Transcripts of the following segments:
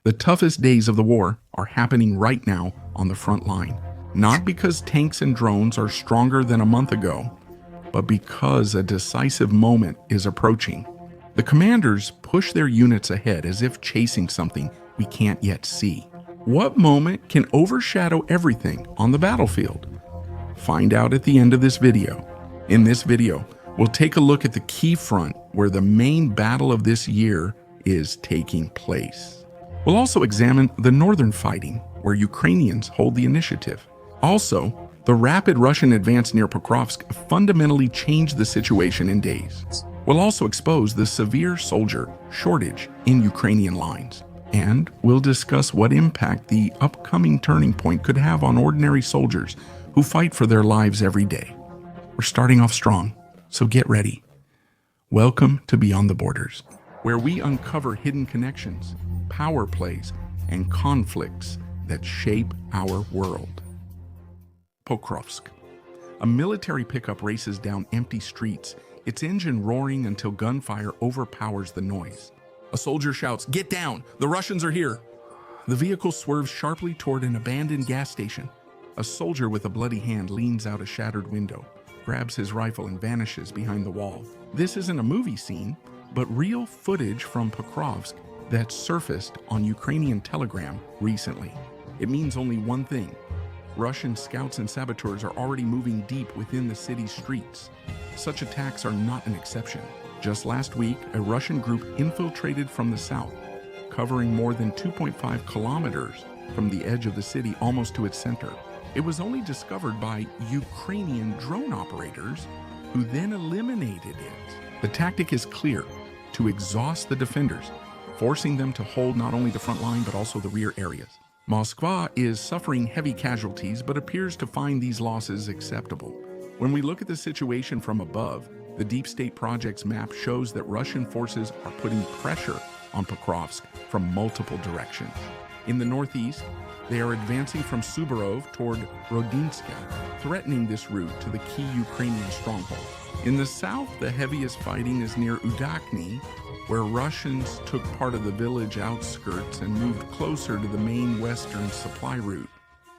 The toughest days of the war are happening right now on the front line, not because tanks and drones are stronger than a month ago, but because a decisive moment is approaching. The commanders push their units ahead as if chasing something we can't yet see. What moment can overshadow everything on the battlefield? Find out at the end of this video. In this video, we'll take a look at the key front where the main battle of this year is taking place. We'll also examine the northern fighting, where Ukrainians hold the initiative. Also, the rapid Russian advance near Pokrovsk fundamentally changed the situation in days. We'll also expose the severe soldier shortage in Ukrainian lines. And we'll discuss what impact the upcoming turning point could have on ordinary soldiers who fight for their lives every day. We're starting off strong, so get ready. Welcome to Beyond the Borders, where we uncover hidden connections, power plays, and conflicts that shape our world. Pokrovsk. A military pickup races down empty streets, its engine roaring until gunfire overpowers the noise. A soldier shouts, "Get down! The Russians are here!" The vehicle swerves sharply toward an abandoned gas station. A soldier with a bloody hand leans out a shattered window, grabs his rifle, and vanishes behind the wall. This isn't a movie scene, but real footage from Pokrovsk that surfaced on Ukrainian Telegram recently. It means only one thing. Russian scouts and saboteurs are already moving deep within the city's streets. Such attacks are not an exception. Just last week, a Russian group infiltrated from the south, covering more than 2.5 kilometers from the edge of the city almost to its center. It was only discovered by Ukrainian drone operators who then eliminated it. The tactic is clear: to exhaust the defenders, forcing them to hold not only the front line but also the rear areas. Moscow is suffering heavy casualties but appears to find these losses acceptable. When we look at the situation from above, the Deep State Project's map shows that Russian forces are putting pressure on Pokrovsk from multiple directions. In the northeast, they are advancing from Suborov toward Rodinska, threatening this route to the key Ukrainian stronghold. In the south, the heaviest fighting is near Udakny, where Russians took part of the village outskirts and moved closer to the main western supply route.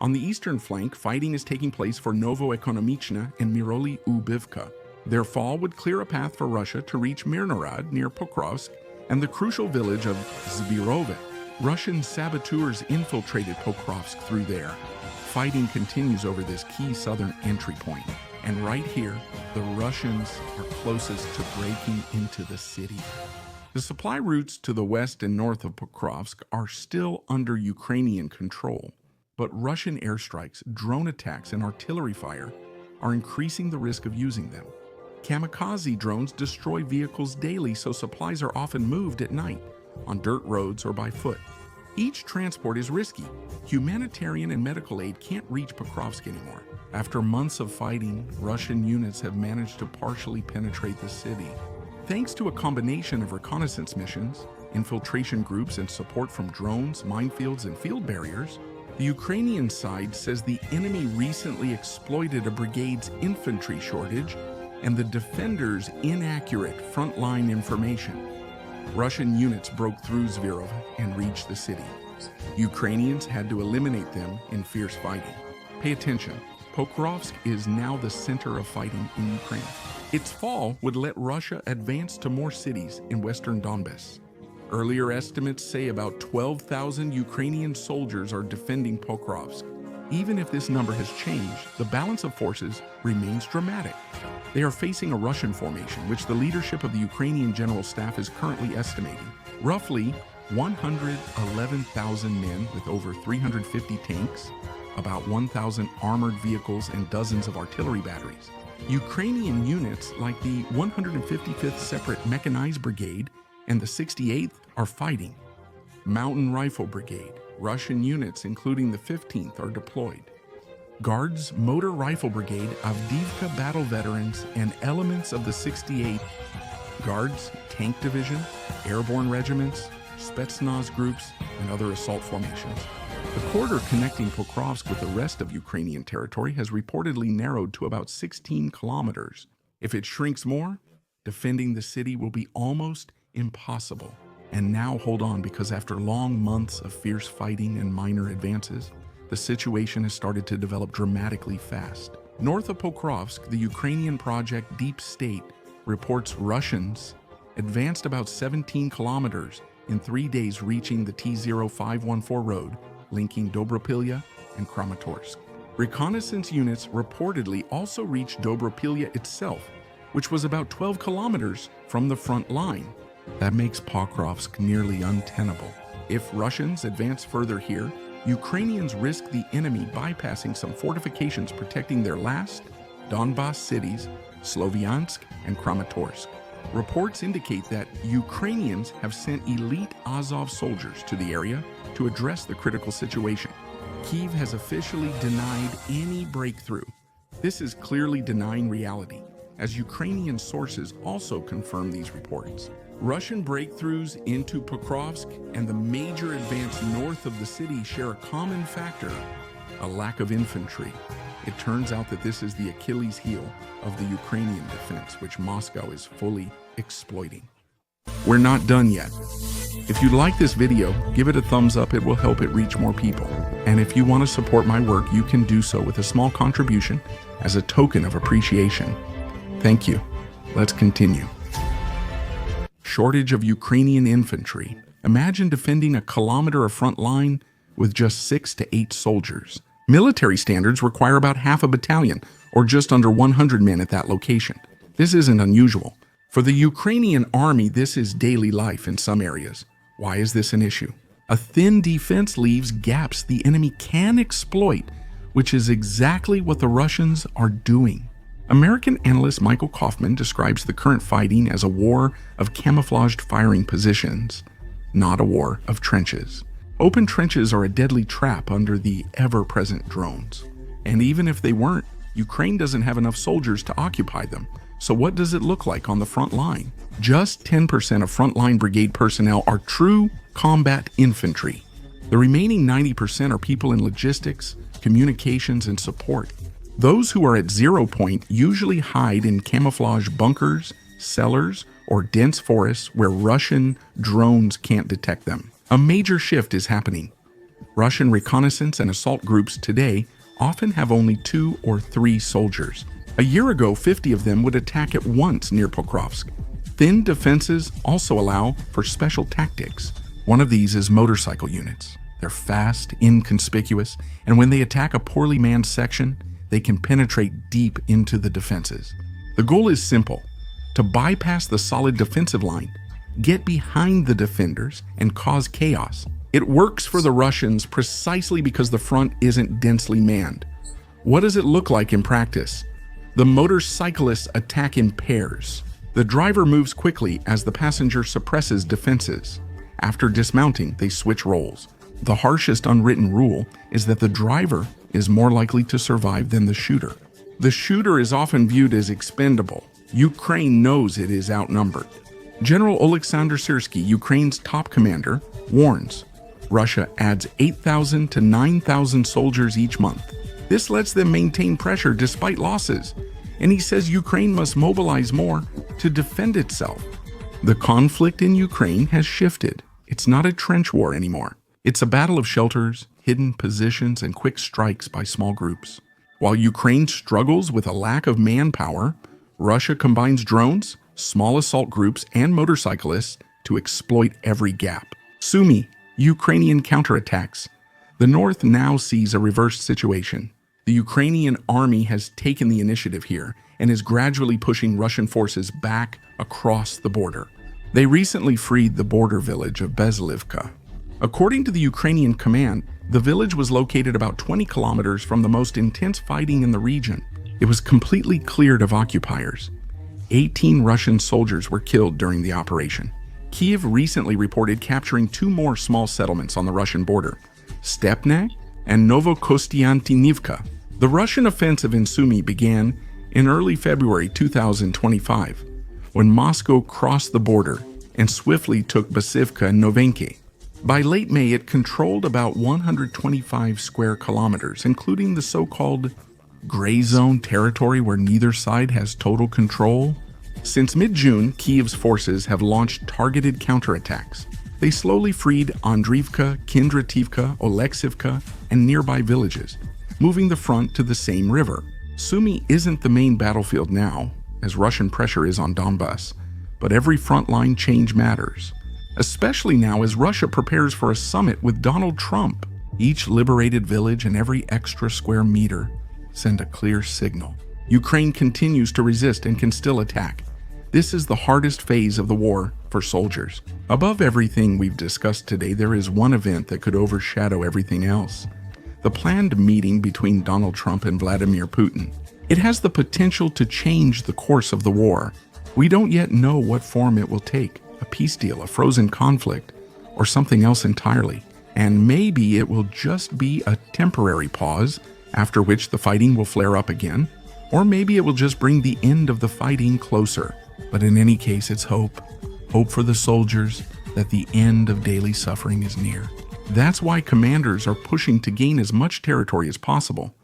On the eastern flank, fighting is taking place for Novoekonomichna and Miroli Ubivka. Their fall would clear a path for Russia to reach Mirnorod near Pokrovsk and the crucial village of Zbirove. Russian saboteurs infiltrated Pokrovsk through there. Fighting continues over this key southern entry point. And right here, the Russians are closest to breaking into the city. The supply routes to the west and north of Pokrovsk are still under Ukrainian control, but Russian airstrikes, drone attacks, and artillery fire are increasing the risk of using them. Kamikaze drones destroy vehicles daily, so supplies are often moved at night, on dirt roads or by foot. Each transport is risky. Humanitarian and medical aid can't reach Pokrovsk anymore. After months of fighting, Russian units have managed to partially penetrate the city. Thanks to a combination of reconnaissance missions, infiltration groups, and support from drones, minefields, and field barriers, the Ukrainian side says the enemy recently exploited a brigade's infantry shortage and the defenders' inaccurate frontline information. Russian units broke through Zbirov and reached the city. Ukrainians had to eliminate them in fierce fighting. Pay attention. Pokrovsk is now the center of fighting in Ukraine. Its fall would let Russia advance to more cities in western Donbass. Earlier estimates say about 12,000 Ukrainian soldiers are defending Pokrovsk. Even if this number has changed, the balance of forces remains dramatic. They are facing a Russian formation, which the leadership of the Ukrainian General Staff is currently estimating. Roughly 111,000 men with over 350 tanks, about 1,000 armored vehicles, and dozens of artillery batteries. Ukrainian units like the 155th Separate Mechanized Brigade and the 68th are fighting. Mountain Rifle Brigade, Russian units including the 15th are deployed. Guards, Motor Rifle Brigade, Avdiivka battle veterans, and elements of the 68th, Guards, Tank Division, Airborne Regiments, Spetsnaz groups, and other assault formations. The corridor connecting Pokrovsk with the rest of Ukrainian territory has reportedly narrowed to about 16 kilometers. If it shrinks more, defending the city will be almost impossible. And now hold on, because after long months of fierce fighting and minor advances, the situation has started to develop dramatically fast. North of Pokrovsk, the Ukrainian project Deep State reports Russians advanced about 17 kilometers in 3 days, reaching the T-0514 road linking Dobropilya and Kramatorsk. Reconnaissance units reportedly also reached Dobropilya itself, which was about 12 kilometers from the front line. That makes Pokrovsk nearly untenable. If Russians advance further here, Ukrainians risk the enemy bypassing some fortifications protecting their last Donbas cities, Sloviansk and Kramatorsk. Reports indicate that Ukrainians have sent elite Azov soldiers to the area to address the critical situation. Kyiv has officially denied any breakthrough. This is clearly denying reality, as Ukrainian sources also confirm these reports. Russian breakthroughs into Pokrovsk and the major advance north of the city share a common factor: a lack of infantry. It turns out that this is the Achilles heel of the Ukrainian defense, which Moscow is fully exploiting. We're not done yet. If you like this video, give it a thumbs up. It will help it reach more people. And if you want to support my work, you can do so with a small contribution as a token of appreciation. Thank you. Let's continue. Shortage of Ukrainian infantry. Imagine defending a kilometer of front line with just 6 to 8 soldiers. Military standards require about half a battalion, or just under 100 men at that location. This isn't unusual. For the Ukrainian army, this is daily life in some areas. Why is this an issue? A thin defense leaves gaps the enemy can exploit, which is exactly what the Russians are doing. American analyst Michael Kaufman describes the current fighting as a war of camouflaged firing positions, not a war of trenches. Open trenches are a deadly trap under the ever-present drones. And even if they weren't, Ukraine doesn't have enough soldiers to occupy them. So what does it look like on the front line? Just 10% of frontline brigade personnel are true combat infantry. The remaining 90% are people in logistics, communications, and support. Those who are at 0 point usually hide in camouflage bunkers, cellars, or dense forests where Russian drones can't detect them. A major shift is happening. Russian reconnaissance and assault groups today often have only 2 or 3 soldiers. A year ago, 50 of them would attack at once near Pokrovsk. Thin defenses also allow for special tactics. One of these is motorcycle units. They're fast, inconspicuous, and when they attack a poorly manned section, they can penetrate deep into the defenses. The goal is simple: to bypass the solid defensive line, get behind the defenders, and cause chaos. It works for the Russians precisely because the front isn't densely manned. What does it look like in practice? The motorcyclists attack in pairs. The driver moves quickly as the passenger suppresses defenses. After dismounting, they switch roles. The harshest unwritten rule is that the driver is more likely to survive than the shooter. The shooter is often viewed as expendable. Ukraine knows it is outnumbered. General Oleksandr Syrsky, Ukraine's top commander, warns Russia adds 8,000 to 9,000 soldiers each month. This lets them maintain pressure despite losses, and he says Ukraine must mobilize more to defend itself. The conflict in Ukraine has shifted. It's not a trench war anymore. It's a battle of shelters, hidden positions, and quick strikes by small groups. While Ukraine struggles with a lack of manpower, Russia combines drones, small assault groups, and motorcyclists to exploit every gap. Sumy, Ukrainian counterattacks. The North now sees a reversed situation. The Ukrainian army has taken the initiative here and is gradually pushing Russian forces back across the border. They recently freed the border village of Bezlivka. According to the Ukrainian command, the village was located about 20 kilometers from the most intense fighting in the region. It was completely cleared of occupiers. 18 Russian soldiers were killed during the operation. Kyiv recently reported capturing 2 more small settlements on the Russian border, Stepne and Novokostiantynivka. The Russian offensive in Sumy began in early February 2025, when Moscow crossed the border and swiftly took Basivka and Novenki. By late May, it controlled about 125 square kilometers, including the so-called gray zone territory where neither side has total control. Since mid-June, Kyiv's forces have launched targeted counterattacks. They slowly freed Andriivka, Kindrativka, Oleksivka, and nearby villages, moving the front to the same river. Sumy isn't the main battlefield now, as Russian pressure is on Donbas, but every frontline change matters, especially now as Russia prepares for a summit with Donald Trump. Each liberated village and every extra square meter send a clear signal. Ukraine continues to resist and can still attack. This is the hardest phase of the war for soldiers. Above everything we've discussed today, there is one event that could overshadow everything else: the planned meeting between Donald Trump and Vladimir Putin. It has the potential to change the course of the war. We don't yet know what form it will take: a peace deal, a frozen conflict, or something else entirely. And maybe it will just be a temporary pause, after which the fighting will flare up again. Or maybe it will just bring the end of the fighting closer. But in any case, it's hope. Hope for the soldiers that the end of daily suffering is near. That's why commanders are pushing to gain as much territory as possible,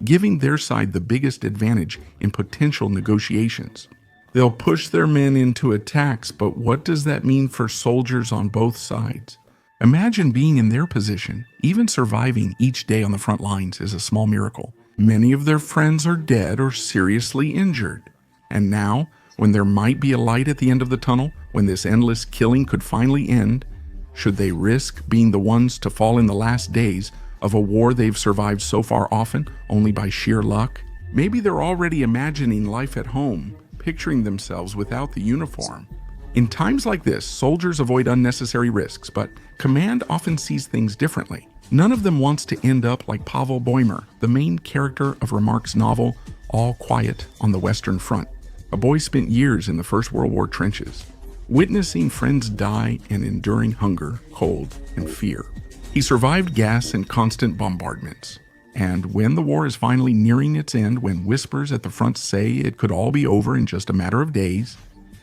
giving their side the biggest advantage in potential negotiations. They'll push their men into attacks, but what does that mean for soldiers on both sides? Imagine being in their position. Even surviving each day on the front lines is a small miracle. Many of their friends are dead or seriously injured. And now, when there might be a light at the end of the tunnel, when this endless killing could finally end, should they risk being the ones to fall in the last days of a war they've survived so far often only by sheer luck? Maybe they're already imagining life at home, picturing themselves without the uniform. In times like this, soldiers avoid unnecessary risks, but command often sees things differently. None of them wants to end up like Pavel Boimer, the main character of Remarque's novel All Quiet on the Western Front. A boy spent years in the First World War trenches, witnessing friends die and enduring hunger, cold, and fear. He survived gas and constant bombardments. And when the war is finally nearing its end, when whispers at the front say it could all be over in just a matter of days,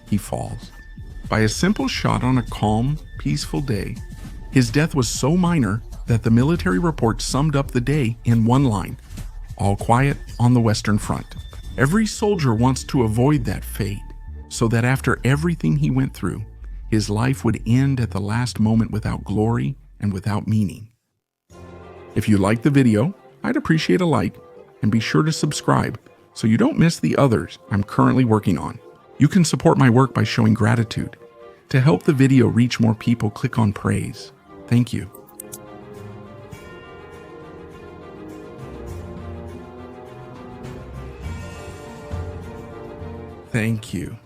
he falls. By a simple shot on a calm, peaceful day. His death was so minor that the military report summed up the day in one line: all quiet on the Western Front. Every soldier wants to avoid that fate, so that after everything he went through, his life would end at the last moment without glory and without meaning. If you liked the video, I'd appreciate a like, and be sure to subscribe so you don't miss the others I'm currently working on. You can support my work by showing gratitude. To help the video reach more people, click on praise. Thank you. Thank you.